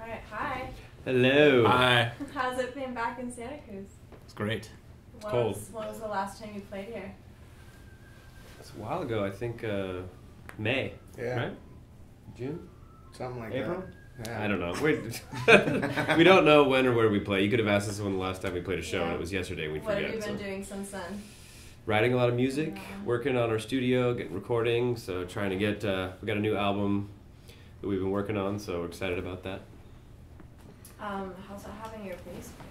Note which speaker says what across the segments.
Speaker 1: Alright, hi.
Speaker 2: Hello.
Speaker 3: Hi.
Speaker 1: How's it been back in Santa Cruz?
Speaker 3: It's great.
Speaker 1: When was the last time you played here?
Speaker 2: It's a while ago, I think May, right? June?
Speaker 4: Something like
Speaker 2: April?
Speaker 4: that. Yeah.
Speaker 2: I don't know. We don't know when or where we play. You could have asked us when the last time we played a show, and it was yesterday. We'd forget.
Speaker 1: What have you been doing since then?
Speaker 2: Writing a lot of music, working on our studio, getting recording, so trying to get, we got a new album that we've been working on, so we're excited about that.
Speaker 1: How's that having your bass player?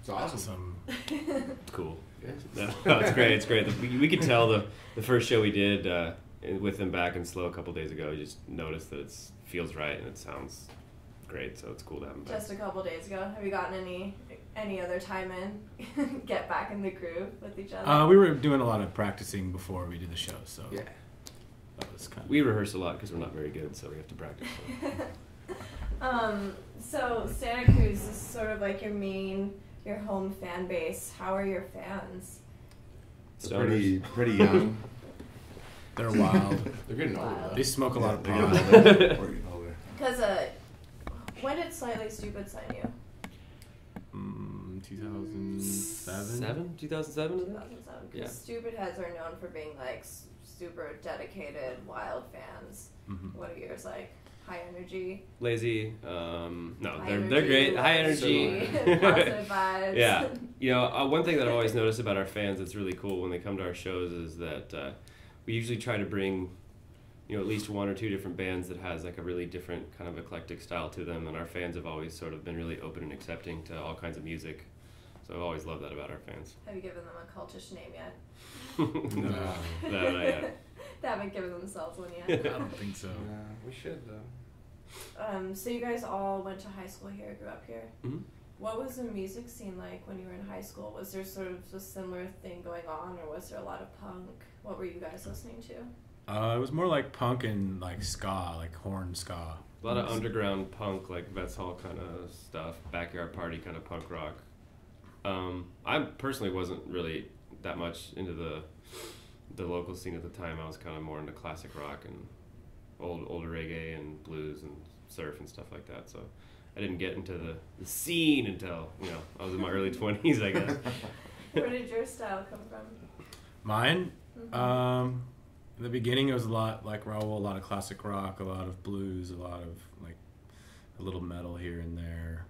Speaker 4: It's awesome.
Speaker 2: It's cool. No, it's great. It's great. We could tell the first show we did with them back in Slow a couple days ago. You just noticed that it feels right and it sounds great. So it's cool to have them back.
Speaker 1: Just a couple days ago. Have you gotten any other time in? Get back in the groove with each other?
Speaker 3: We were doing a lot of practicing before we did the show, so
Speaker 4: yeah,
Speaker 3: that was kind of.
Speaker 2: We rehearse a lot because we're not very good, so we have to practice.
Speaker 1: So Santa Cruz is sort of like your home fan base. How are your fans?
Speaker 4: pretty young.
Speaker 3: They're wild.
Speaker 4: They're getting older.
Speaker 1: Wild.
Speaker 3: They smoke a lot of
Speaker 4: They're
Speaker 3: pot.
Speaker 4: getting older.
Speaker 1: Because when did Slightly Stupid sign you?
Speaker 3: 2007?
Speaker 2: 2007?
Speaker 1: 2007. Because
Speaker 2: Yeah.
Speaker 1: Stupid Heads are known for being like super dedicated, wild fans.
Speaker 3: Mm-hmm.
Speaker 1: What are yours like? High energy.
Speaker 2: Lazy. No,
Speaker 1: High
Speaker 2: they're
Speaker 1: energy,
Speaker 2: great. High
Speaker 1: low
Speaker 2: energy.
Speaker 1: positive vibes.
Speaker 2: Yeah. You know, one thing that I've always noticed about our fans that's really cool when they come to our shows is that we usually try to bring, you know, at least one or two different bands that has like a really different kind of eclectic style to them, and our fans have always sort of been really open and accepting to all kinds of music. So I've always loved that about our fans.
Speaker 1: Have you given them a cultish name yet?
Speaker 2: No, not yet.
Speaker 1: They haven't given themselves one
Speaker 3: I
Speaker 1: yet.
Speaker 3: don't think so.
Speaker 4: We should though.
Speaker 1: So you guys all went to high school here, grew up here.
Speaker 2: Mm-hmm.
Speaker 1: What was the music scene like when you were in high school? Was there sort of a similar thing going on, or was there a lot of punk? What were you guys listening to?
Speaker 3: It was more like punk and like ska, like horn ska.
Speaker 2: A lot of underground punk, like Vets Hall kind of stuff, backyard party kind of punk rock. I personally wasn't really that much into the local scene at the time. I was kind of more into classic rock and older reggae and blues and surf and stuff like that. So I didn't get into the scene until, you know, I was in my early 20s, I guess.
Speaker 1: Where did your style come from?
Speaker 3: Mine?
Speaker 1: Mm-hmm.
Speaker 3: In the beginning it was a lot like Raul, a lot of classic rock, a lot of blues, a lot of like a little metal here and there.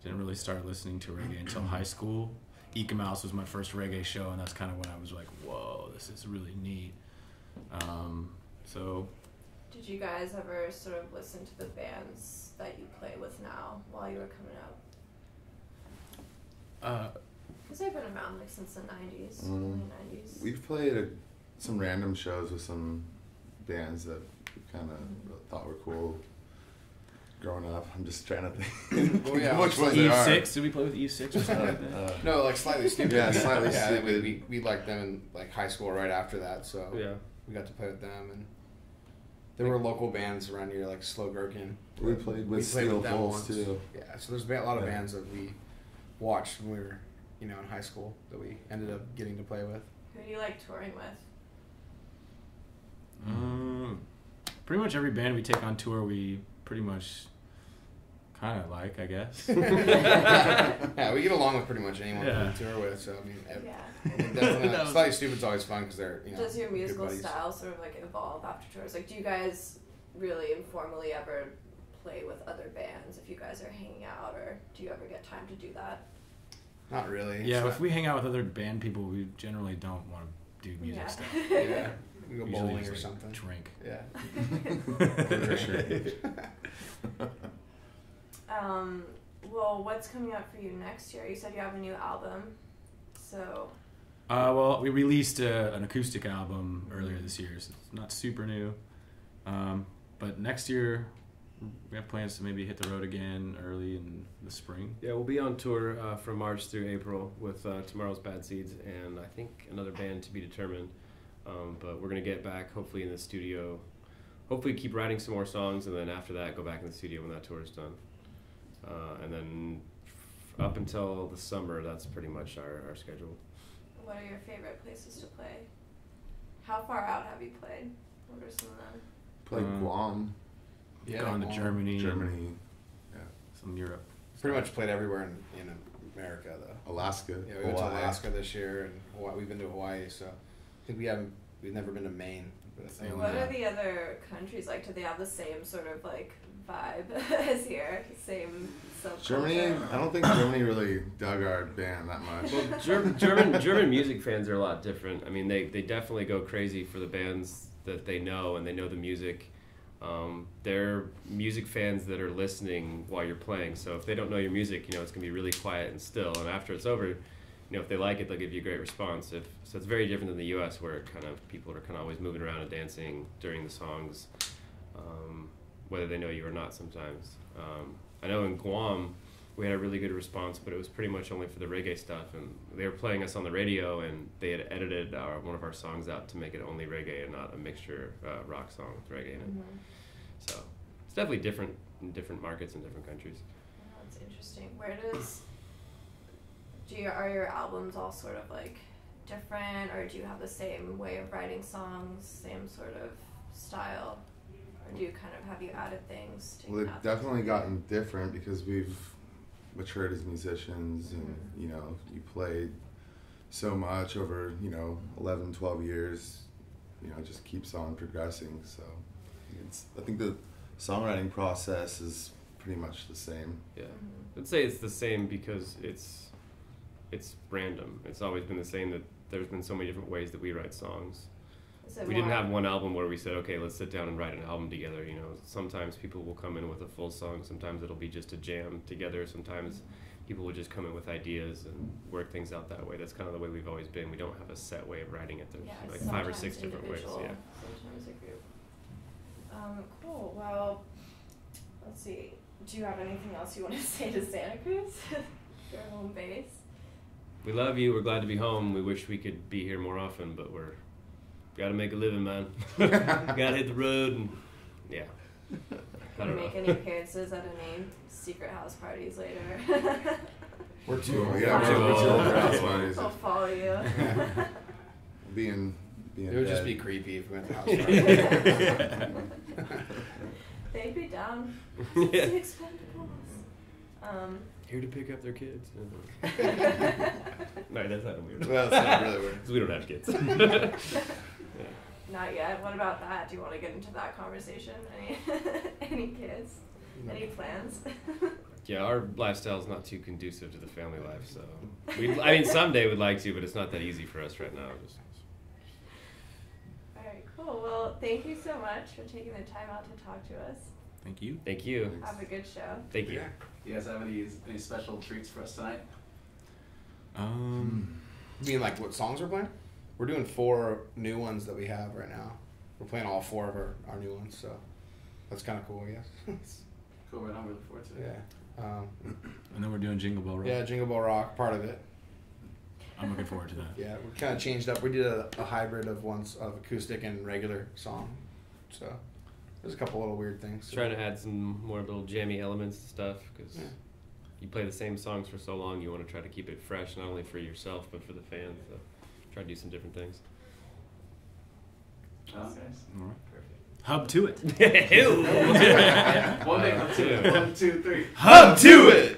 Speaker 3: Didn't really start listening to reggae until high school. Ika Mouse was my first reggae show, and that's kind of when I was like, whoa, this is really neat. So.
Speaker 1: Did you guys ever sort of listen to the bands that you play with now while you were coming up? Because they've been around like since the 90s, early 90s.
Speaker 5: We've played some random shows with some bands that we kind of thought were cool growing up. I'm just trying to think.
Speaker 4: Well, yeah,
Speaker 5: which ones they are.
Speaker 3: E6? Did we play with E6 or something like that?
Speaker 4: No, like Slightly Stupid.
Speaker 5: Yeah, Slightly
Speaker 4: Yeah,
Speaker 5: Stupid.
Speaker 4: we liked them in like high school right after that, so
Speaker 2: Yeah.
Speaker 4: we got to play with them, and there were local bands around here like Slow Gherkin.
Speaker 5: We played with Steel
Speaker 4: them
Speaker 5: Pulse
Speaker 4: once.
Speaker 5: too.
Speaker 4: Yeah, so there's a lot of bands that we watched when we were, you know, in high school that we ended up getting to play with.
Speaker 1: Who do you like touring with?
Speaker 3: Pretty much every band we take on tour, we pretty much kind of like, I guess.
Speaker 4: Yeah, we get along with pretty much anyone
Speaker 3: Yeah.
Speaker 4: we tour with, so I mean,
Speaker 1: Yeah.
Speaker 4: definitely. Slightly Stupid's always fun because they're, you know,
Speaker 1: Does your
Speaker 4: good
Speaker 1: musical
Speaker 4: buddies.
Speaker 1: style sort of like evolve after tours? Like, do you guys really informally ever play with other bands if you guys are hanging out, or do you ever get time to do that?
Speaker 4: Not really.
Speaker 3: Yeah,
Speaker 4: It's
Speaker 3: if we hang out with other band people, we generally don't want to do music
Speaker 1: Yeah.
Speaker 3: stuff.
Speaker 4: yeah, we go
Speaker 3: Usually
Speaker 4: bowling
Speaker 3: just,
Speaker 4: or
Speaker 3: like,
Speaker 4: something.
Speaker 3: Drink.
Speaker 4: Yeah. For sure.
Speaker 1: Well, what's coming up for you next year? You said you have a new album, so.
Speaker 3: Well, we released an acoustic album earlier this year, so it's not super new. But next year, we have plans to maybe hit the road again early in the spring.
Speaker 2: Yeah, we'll be on tour from March through April with Tomorrow's Bad Seeds and I think another band to be determined. But we're going to get back hopefully in the studio. Hopefully keep writing some more songs, and then after that go back in the studio when that tour is done. And then up until the summer, that's pretty much our schedule.
Speaker 1: What are your favorite places to play? How far out have you played? What are some of them?
Speaker 5: Played Guam.
Speaker 4: Yeah,
Speaker 3: gone to
Speaker 4: Guam.
Speaker 3: Germany.
Speaker 5: Germany,
Speaker 3: Some Europe.
Speaker 4: Pretty much played everywhere in America though.
Speaker 5: Alaska,
Speaker 4: Yeah, we went to
Speaker 5: Hawaii.
Speaker 4: Alaska this year, and Hawaii, we've been to Hawaii. So I think we've never been to Maine. But I think
Speaker 1: What are the other countries like? Do they have the same sort of like vibe as here? Same subculture?
Speaker 5: Germany, I don't think Germany really dug our band that much.
Speaker 2: Well, German music fans are a lot different. I mean, they definitely go crazy for the bands that they know, and they know the music. They're music fans that are listening while you're playing. So if they don't know your music, it's gonna be really quiet and still. And after it's over, if they like it, they'll give you a great response. So it's very different than the U.S., where people are kind of always moving around and dancing during the songs, whether they know you or not. Sometimes I know in Guam we had a really good response, but it was pretty much only for the reggae stuff. And they were playing us on the radio, and they had edited one of our songs out to make it only reggae and not a mixture rock song with reggae in it.
Speaker 1: Mm-hmm.
Speaker 2: So it's definitely different in different markets and different countries.
Speaker 1: Oh, that's interesting. Where are your albums all sort of like different, or do you have the same way of writing songs, same sort of style, or do you have you added things?
Speaker 5: Well, they've definitely gotten different because we've matured as musicians, and you played so much over 11, 12 years. It just keeps on progressing. So I think the songwriting process is pretty much the same.
Speaker 2: Yeah, I'd say it's the same because it's random. It's always been the same. That there's been so many different ways that we write songs. We didn't have one album where we said, okay, let's sit down and write an album together. Sometimes people will come in with a full song. Sometimes it'll be just a jam together. Sometimes people will just come in with ideas and work things out that way. That's kind of the way we've always been. We don't have a set way of writing it. There's like 5 or 6 different ways. Yeah.
Speaker 1: Sometimes a group. Cool. Well, let's see. Do you have anything else you want to say to Santa Cruz? Your home base?
Speaker 2: We love you. We're glad to be home. We wish we could be here more often, but got to make a living, man. Got to hit the road, and yeah.
Speaker 1: Gonna make any appearances at any secret house parties later?
Speaker 4: we're too old.
Speaker 5: Yeah, we're too old for house parties.
Speaker 1: I'll follow you.
Speaker 5: Being
Speaker 4: it would just
Speaker 5: dead.
Speaker 4: be creepy if we went to house parties.
Speaker 1: They'd be down.
Speaker 2: Yeah.
Speaker 1: The Expendables.
Speaker 2: Here to pick up their kids. No, that's not weird.
Speaker 4: Well, that's not really weird.
Speaker 2: Because we don't have kids.
Speaker 1: Not yet. What about that? Do you want to get into that conversation? Any kids? Any plans?
Speaker 2: Yeah, our lifestyle is not too conducive to the family life, so someday we'd like to, but it's not that easy for us right now.
Speaker 1: All right, cool. Well, thank you so much for taking the time out to talk to us.
Speaker 3: Thank you.
Speaker 2: Thank you.
Speaker 1: Have a good show.
Speaker 2: Thank you.
Speaker 6: Yeah. You guys have any special treats for us tonight?
Speaker 4: You mean like what songs we're playing? We're doing 4 new ones that we have right now. We're playing all 4 of our new ones, so that's kind of cool, I guess.
Speaker 6: Cool, right on. We look forward to it.
Speaker 4: Yeah.
Speaker 3: And then we're doing Jingle Bell Rock.
Speaker 4: Yeah, Jingle Bell Rock, part of it.
Speaker 3: I'm looking forward to that.
Speaker 4: Yeah, we kind of changed up. We did a hybrid of acoustic and regular song. So there's a couple little weird things.
Speaker 2: Trying to add some more little jammy elements and stuff, because
Speaker 4: Yeah.
Speaker 2: you play the same songs for so long, you want to try to keep it fresh, not only for yourself, but for the fans. So try to do some different things.
Speaker 6: Oh, nice.
Speaker 3: All right.
Speaker 6: Perfect.
Speaker 3: Hubtuit.
Speaker 6: One day, 1, 2, 3.
Speaker 3: Hubtuit.